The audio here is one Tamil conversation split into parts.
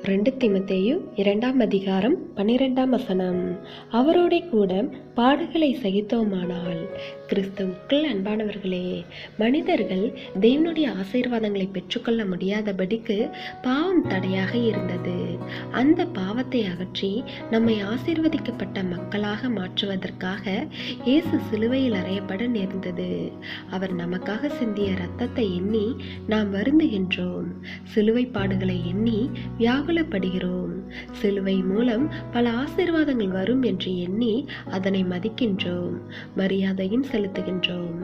2 தீமோத்தேயு 2ஆம் அதிகாரம் 12ஆம் வசனம். அவரோடே கூட பாடுகளை சகித்தோமானால். கிறிஸ்துவுக்குள் அன்பானவர்களே, மனிதர்கள் தேவனுடைய ஆசீர்வாதங்களை பெற்றுக்கொள்ள முடியாதபடிக்கு பாவம் தடையாக இருந்தது. அந்த பாவத்தை அகற்றி நம்மை ஆசீர்வதிக்கப்பட்ட மக்களாக மாற்றுவதற்காக இயேசு சிலுவையில் அறையப்பட நேர்ந்தது. அவர் நமக்காக சிந்திய இரத்தத்தை எண்ணி நாம் வருந்துகின்றோம். சிலுவை பாடுகளை எண்ணி வியாகுலப்படுகிறோம். சிலுவை மூலம் பல ஆசீர்வாதங்கள் வரும் என்று எண்ணி அதனை மதிக்கின்றோம், மரியாதையும் செலுத்துகின்றோம்.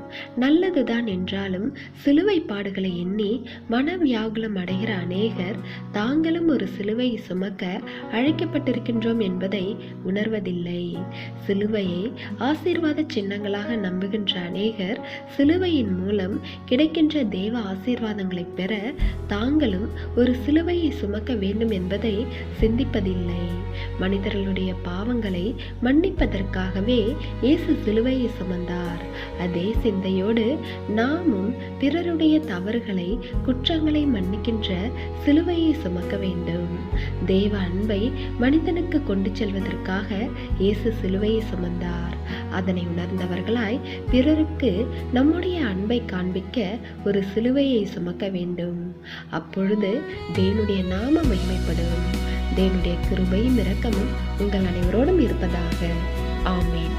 நல்லதுதான் என்றாலும் சிலுவை பாடுகளை எண்ணி மன வியாகுலம் அடைகிற அநேகர் தாங்களும் ஒரு சிலுவையை சுமக்க அழைக்கப்பட்டிருக்கின்றோம் என்பதை உணர்வதில்லை. சிலுவையை ஆசீர்வாத சின்னங்களாக நம்புகின்ற அநேகர் சிலுவையின் மூலம் கிடைக்கின்ற தேவ ஆசீர்வாதங்களை பெற தாங்களும் ஒரு சிலுவையை சுமக்க வேண்டும் என்பதை சிந்திப்பதில்லை. மனிதர்களுடைய பாவங்களை மன்னிப்பதற்காகவே இயேசு சிலுவையை சுமந்தார். அதே சிந்தையோடு நாமும் பிறருடைய தவறுகளை, குற்றங்களை மன்னிக்கின்ற சிலுவையை சுமக்க வேண்டும். தேவ அன்பை மனிதனுக்கு கொண்டு செல்வதற்காக இயேசு சிலுவையை சுமந்தார். அதனை உணர்ந்தவர்களாய் பிறருக்கு நம்முடைய அன்பை காண்பிக்க ஒரு சிலுவையை சுமக்க வேண்டும். அப்பொழுது தேவனுடைய நாம மகிமைப்படும். தேவனுடைய கிருபையும் இரக்கமும் உங்கள் அனைவரோடும் இருப்பதாக. ஆமென்.